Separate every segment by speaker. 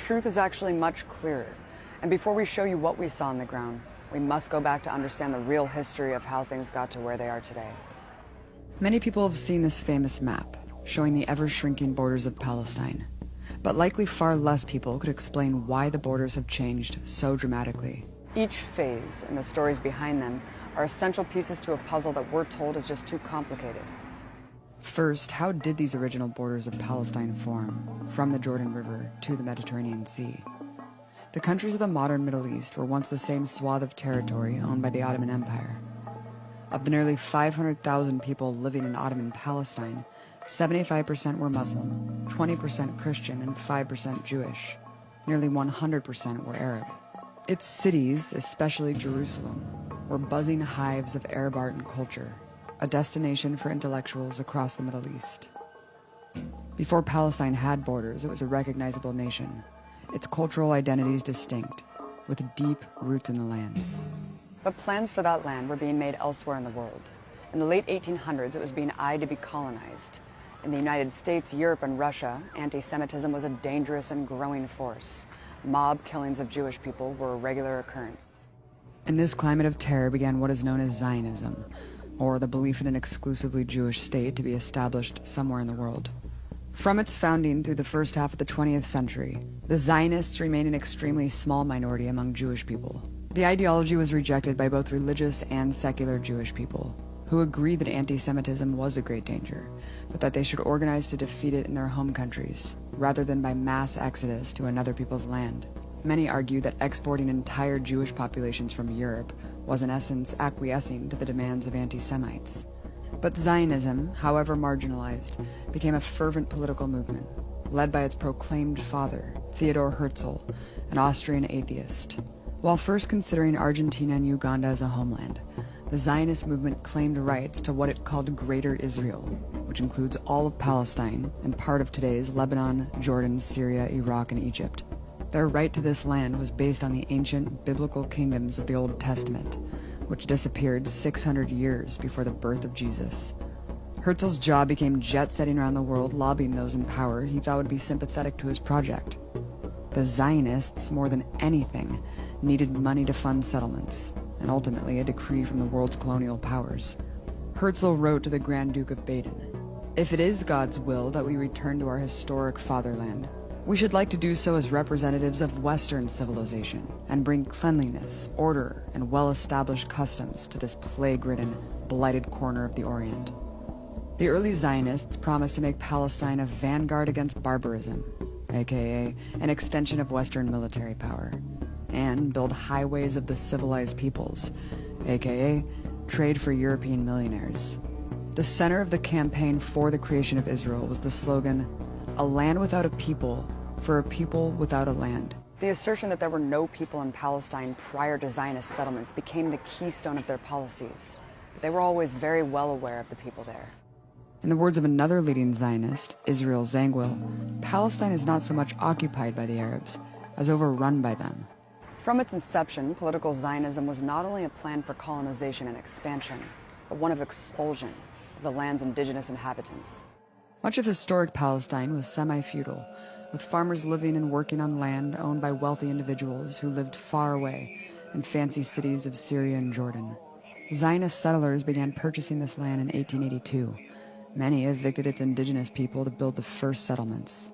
Speaker 1: truth is actually much clearer. And before we show you what we saw on the ground, we must go back to understand the real history of how things got to where they are today. Many people have seen this famous map, showing the ever-shrinking borders of Palestine. But likely far less people could explain why the borders have changed so dramatically. Each phase and the stories behind them are essential pieces to a puzzle that we're told is just too complicated. First, how did these original borders of Palestine form, from the Jordan River to the Mediterranean Sea? The countries of the modern Middle East were once the same swath of territory owned by the Ottoman Empire. Of the nearly 500,000 people living in Ottoman Palestine, 75% were Muslim, 20% Christian, and 5% Jewish. Nearly 100% were Arab. Its cities, especially Jerusalem, were buzzing hives of Arab art and culture, a destination for intellectuals across the Middle East. Before Palestine had borders, it was a recognizable nation, its cultural identities distinct, with deep roots in the land. But plans for that land were being made elsewhere in the world. In the late 1800s, it was being eyed to be colonized. In the United States, Europe, and Russia, anti-Semitism was a dangerous and growing force. Mob killings of Jewish people were a regular occurrence. In this climate of terror began what is known as Zionism, or the belief in an exclusively Jewish state to be established somewhere in the world. From its founding through the first half of the 20th century, the Zionists remained an extremely small minority among Jewish people. The ideology was rejected by both religious and secular Jewish people, who agreed that anti-Semitism was a great danger, but that they should organize to defeat it in their home countries, rather than by mass exodus to another people's land. Many argue that exporting entire Jewish populations from Europe was in essence acquiescing to the demands of anti-Semites. But Zionism, however marginalized, became a fervent political movement, led by its proclaimed father, Theodor Herzl, an Austrian atheist. While first considering Argentina and Uganda as a homeland, the Zionist movement claimed rights to what it called Greater Israel, which includes all of Palestine and part of today's Lebanon, Jordan, Syria, Iraq, and Egypt. Their right to this land was based on the ancient biblical kingdoms of the Old Testament, which disappeared 600 years before the birth of Jesus. Herzl's job became jet-setting around the world, lobbying those in power he thought would be sympathetic to his project. The Zionists, more than anything, needed money to fund settlements, and ultimately a decree from the world's colonial powers. Herzl wrote to the Grand Duke of Baden, "If it is God's will that we return to our historic fatherland, we should like to do so as representatives of Western civilization and bring cleanliness, order, and well-established customs to this plague-ridden, blighted corner of the Orient." The early Zionists promised to make Palestine a vanguard against barbarism, aka an extension of Western military power, and build highways of the civilized peoples, aka trade for European millionaires. The center of the campaign for the creation of Israel was the slogan, "A land without a people, for a people without a land." The assertion that there were no people in Palestine prior to Zionist settlements became the keystone of their policies. They were always very well aware of the people there. In the words of another leading Zionist, Israel Zangwill, Palestine is not so much occupied by the Arabs as overrun by them. From its inception, political Zionism was not only a plan for colonization and expansion, but one of expulsion of the land's indigenous inhabitants. Much of historic Palestine was semi-feudal, with farmers living and working on land owned by wealthy individuals who lived far away in fancy cities of Syria and Jordan. Zionist settlers began purchasing this land in 1882. Many evicted its indigenous people to build the first settlements.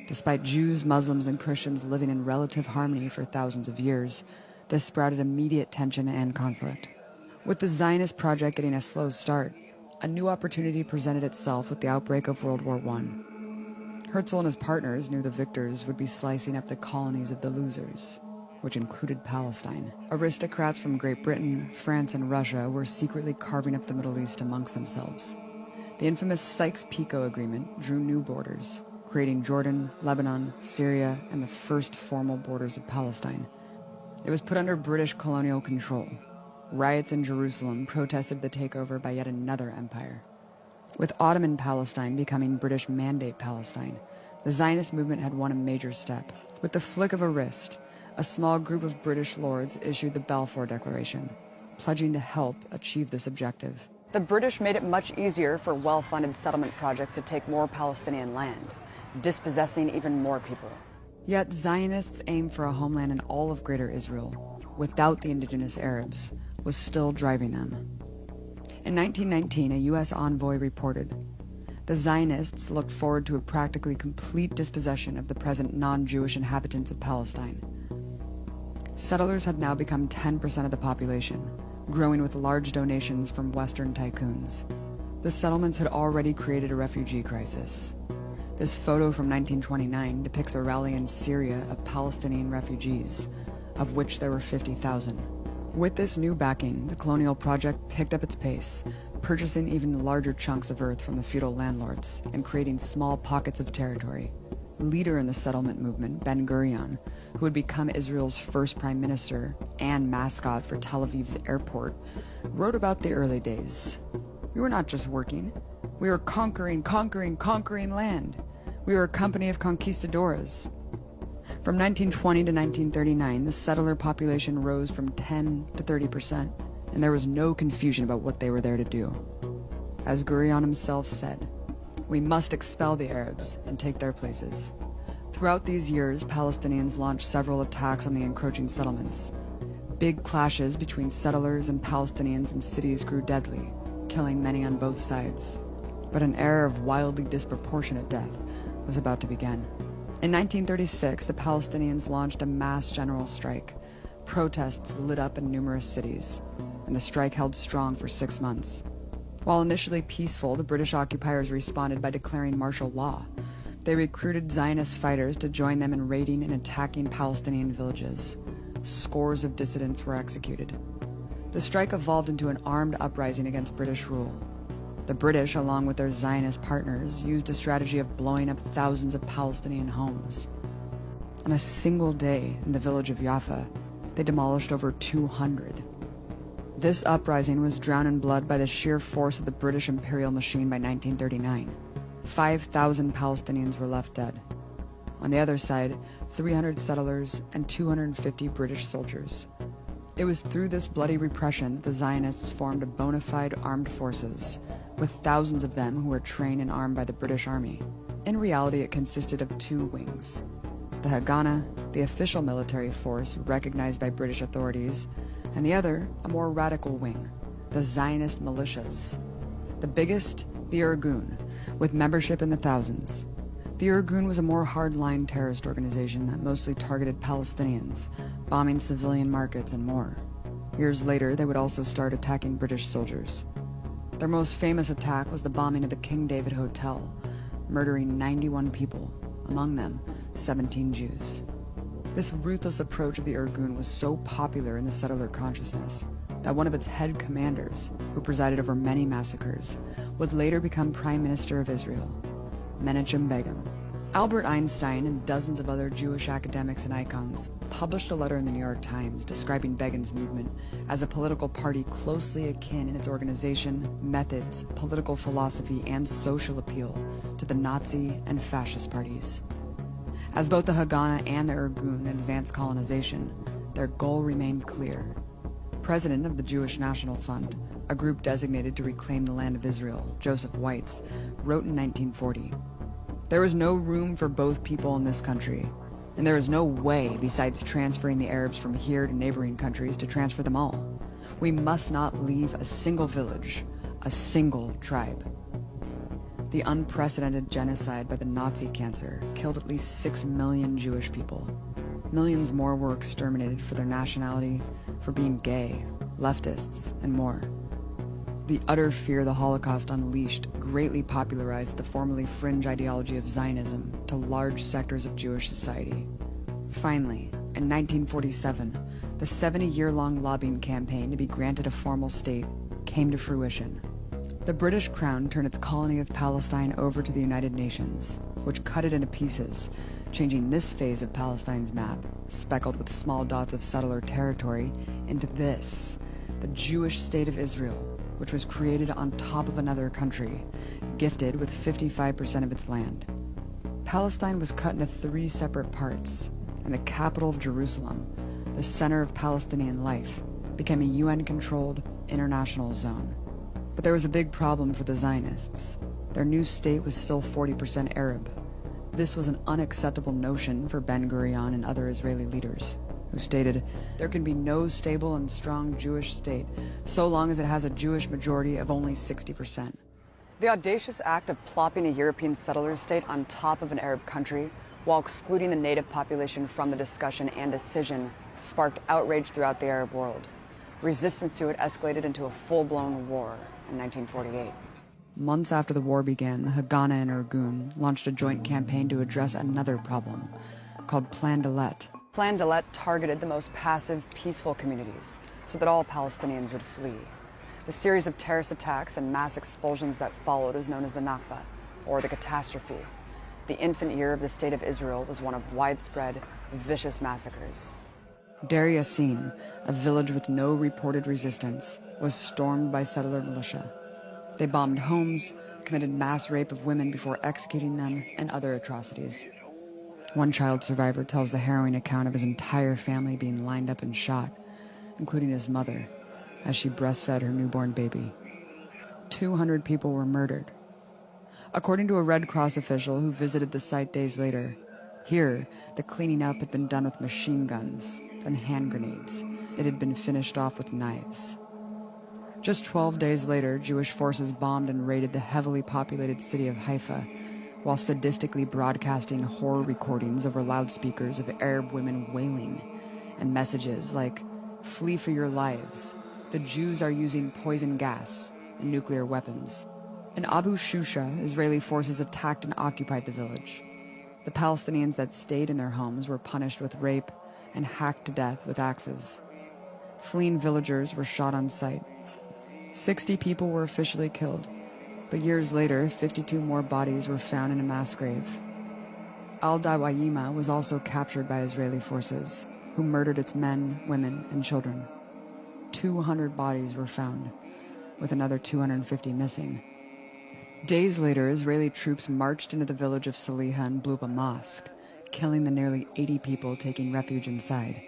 Speaker 1: Despite Jews, Muslims, and Christians living in relative harmony for thousands of years, this sprouted immediate tension and conflict. With the Zionist project getting a slow start, a new opportunity presented itself with the outbreak of World War I. Herzl and his partners knew the victors would be slicing up the colonies of the losers, which included Palestine. Aristocrats from Great Britain, France, and Russia were secretly carving up the Middle East amongst themselves. The infamous Sykes-Picot Agreement drew new borders, creating Jordan, Lebanon, Syria, and the first formal borders of Palestine. It was put under British colonial control. Riots in Jerusalem protested the takeover by yet another empire. With Ottoman Palestine becoming British Mandate Palestine, the Zionist movement had won a major step. With the flick of a wrist, a small group of British lords issued the Balfour Declaration, pledging to help achieve this objective. The British made it much easier for well-funded settlement projects to take more Palestinian land, dispossessing even more people. Yet Zionists' aim for a homeland in all of Greater Israel, without the indigenous Arabs, was still driving them. In 1919, a U.S. envoy reported, "The Zionists looked forward to a practically complete dispossession of the present non-Jewish inhabitants of Palestine." Settlers had now become 10% of the population, growing with large donations from Western tycoons. The settlements had already created a refugee crisis. This photo from 1929 depicts a rally in Syria of Palestinian refugees, of which there were 50,000. With this new backing, the colonial project picked up its pace, purchasing even larger chunks of earth from the feudal landlords and creating small pockets of territory. Leader in the settlement movement, Ben-Gurion, who would become Israel's first prime minister and mascot for Tel Aviv's airport, wrote about the early days. "We were not just working. We were conquering land. We were a company of conquistadores." From 1920 to 1939, the settler population rose from 10 to 30%, and there was no confusion about what they were there to do. As Gurion himself said, "We must expel the Arabs and take their places." Throughout these years, Palestinians launched several attacks on the encroaching settlements. Big clashes between settlers and Palestinians in cities grew deadly, killing many on both sides. But an era of wildly disproportionate death was about to begin. In 1936, the Palestinians launched a mass general strike. Protests lit up in numerous cities, and the strike held strong for 6 months. While initially peaceful, the British occupiers responded by declaring martial law. They recruited Zionist fighters to join them in raiding and attacking Palestinian villages. Scores of dissidents were executed. The strike evolved into an armed uprising against British rule. The British, along with their Zionist partners, used a strategy of blowing up thousands of Palestinian homes. On a single day in the village of Jaffa, they demolished over 200. This uprising was drowned in blood by the sheer force of the British imperial machine by 1939. 5,000 Palestinians were left dead. On the other side, 300 settlers and 250 British soldiers. It was through this bloody repression that the Zionists formed a bona fide armed forces, with thousands of them who were trained and armed by the British Army. In reality, it consisted of 2 wings. The Haganah, the official military force recognized by British authorities, and the other, a more radical wing, the Zionist militias. The biggest, the Irgun, with membership in the thousands. The Irgun was a more hard-line terrorist organization that mostly targeted Palestinians, bombing civilian markets and more. Years later, they would also start attacking British soldiers. Their most famous attack was the bombing of the King David Hotel, murdering 91 people, among them 17 Jews. This ruthless approach of the Irgun was so popular in the settler consciousness that one of its head commanders, who presided over many massacres, would later become Prime Minister of Israel, Menachem Begin. Albert Einstein and dozens of other Jewish academics and icons published a letter in the New York Times describing Begin's movement as a political party closely akin in its organization, methods, political philosophy, and social appeal to the Nazi and fascist parties. As both the Haganah and the Irgun advanced colonization, their goal remained clear. President of the Jewish National Fund, a group designated to reclaim the land of Israel, Joseph Weitz, wrote in 1940, "There is no room for both people in this country, and there is no way, besides transferring the Arabs from here to neighboring countries, to transfer them all. We must not leave a single village, a single tribe." The unprecedented genocide by the Nazi cancer killed at least 6 million Jewish people. Millions more were exterminated for their nationality, for being gay, leftists, and more. The utter fear the Holocaust unleashed greatly popularized the formerly fringe ideology of Zionism to large sectors of Jewish society. Finally, in 1947, the 70-year-long lobbying campaign to be granted a formal state came to fruition. The British Crown turned its colony of Palestine over to the United Nations, which cut it into pieces, changing this phase of Palestine's map, speckled with small dots of settler territory, into this, the Jewish state of Israel, which was created on top of another country, gifted with 55% of its land. Palestine was cut into 3 separate parts, and the capital of Jerusalem, the center of Palestinian life, became a UN-controlled international zone. But there was a big problem for the Zionists. Their new state was still 40% Arab. This was an unacceptable notion for Ben-Gurion and other Israeli leaders, who stated, "There can be no stable and strong Jewish state so long as it has a Jewish majority of only 60%. The audacious act of plopping a European settler state on top of an Arab country while excluding the native population from the discussion and decision sparked outrage throughout the Arab world. Resistance to it escalated into a full-blown war in 1948. Months after the war began, the Haganah and Irgun launched a joint campaign to address another problem, called Plan Dalet. Plan Dalet targeted the most passive, peaceful communities so that all Palestinians would flee. The series of terrorist attacks and mass expulsions that followed is known as the Nakba, or the catastrophe. The infant year of the State of Israel was one of widespread, vicious massacres. Deir Yassin, a village with no reported resistance, was stormed by settler militia. They bombed homes, committed mass rape of women before executing them, and other atrocities. One child survivor tells the harrowing account of his entire family being lined up and shot, including his mother, as she breastfed her newborn baby. 200 people were murdered. According to a Red Cross official who visited the site days later, here, the cleaning up had been done with machine guns and hand grenades. It had been finished off with knives. Just 12 days later, Jewish forces bombed and raided the heavily populated city of Haifa, while sadistically broadcasting horror recordings over loudspeakers of Arab women wailing, and messages like, "Flee for your lives. The Jews are using poison gas and nuclear weapons." In Abu Shusha, Israeli forces attacked and occupied the village. The Palestinians that stayed in their homes were punished with rape and hacked to death with axes. Fleeing villagers were shot on sight. 60 people were officially killed, but years later, 52 more bodies were found in a mass grave. Al-Dawayima was also captured by Israeli forces, who murdered its men, women, and children. 200 bodies were found, with another 250 missing. Days later, Israeli troops marched into the village of Saliha and blew up a mosque, killing the nearly 80 people taking refuge inside.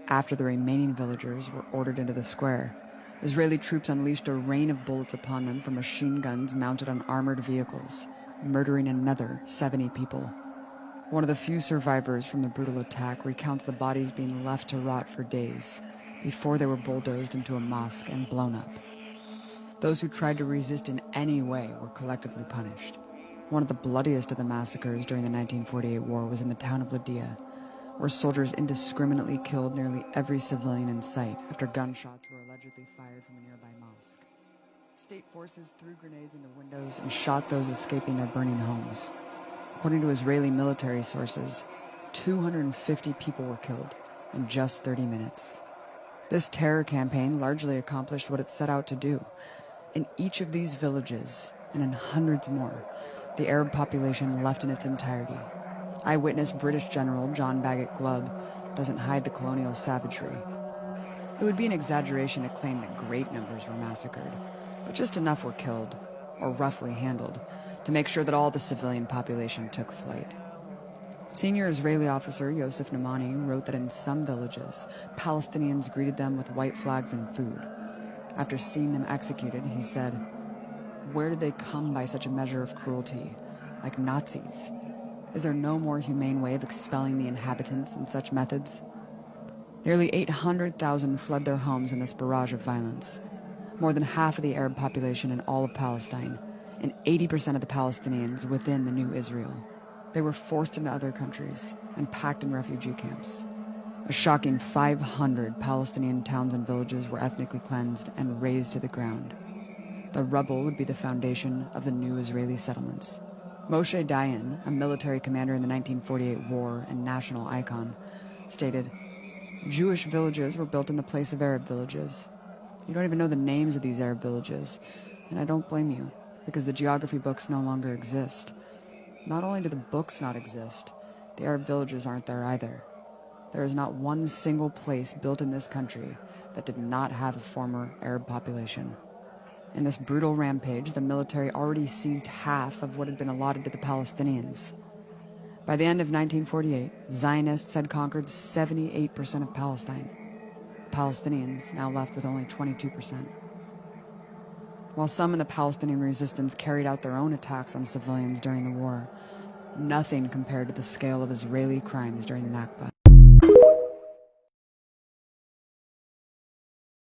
Speaker 1: After the remaining villagers were ordered into the square, Israeli troops unleashed a rain of bullets upon them from machine guns mounted on armored vehicles, murdering another 70 people. One of the few survivors from the brutal attack recounts the bodies being left to rot for days before they were bulldozed into a mosque and blown up. Those who tried to resist in any way were collectively punished. One of the bloodiest of the massacres during the 1948 war was in the town of Ladia, where soldiers indiscriminately killed nearly every civilian in sight after gunshots were allegedly fired from a nearby mosque. State forces threw grenades into windows and shot those escaping their burning homes. According to Israeli military sources, 250 people were killed in just 30 minutes. This terror campaign largely accomplished what it set out to do. In each of these villages, and in hundreds more, the Arab population left in its entirety. Eyewitness British General John Bagot Glubb doesn't hide the colonial savagery. It would be an exaggeration to claim that great numbers were massacred, but just enough were killed, or roughly handled, to make sure that all the civilian population took flight. Senior Israeli officer Yosef Namani wrote that in some villages, Palestinians greeted them with white flags and food. After seeing them executed, he said, "Where did they come by such a measure of cruelty? Like Nazis? Is there no more humane way of expelling the inhabitants than such methods?" Nearly 800,000 fled their homes in this barrage of violence. More than half of the Arab population in all of Palestine, and 80% of the Palestinians within the new Israel. They were forced into other countries and packed in refugee camps. A shocking 500 Palestinian towns and villages were ethnically cleansed and razed to the ground. The rubble would be the foundation of the new Israeli settlements. Moshe Dayan, a military commander in the 1948 war and national icon, stated, "Jewish villages were built in the place of Arab villages. You don't even know the names of these Arab villages, and I don't blame you, because the geography books no longer exist. Not only do the books not exist, the Arab villages aren't there either. There is not one single place built in this country that did not have a former Arab population." In this brutal rampage, the military already seized half of what had been allotted to the Palestinians. By the end of 1948, Zionists had conquered 78% of Palestine. Palestinians now left with only 22%. While some in the Palestinian resistance carried out their own attacks on civilians during the war, nothing compared to the scale of Israeli crimes during the Nakba.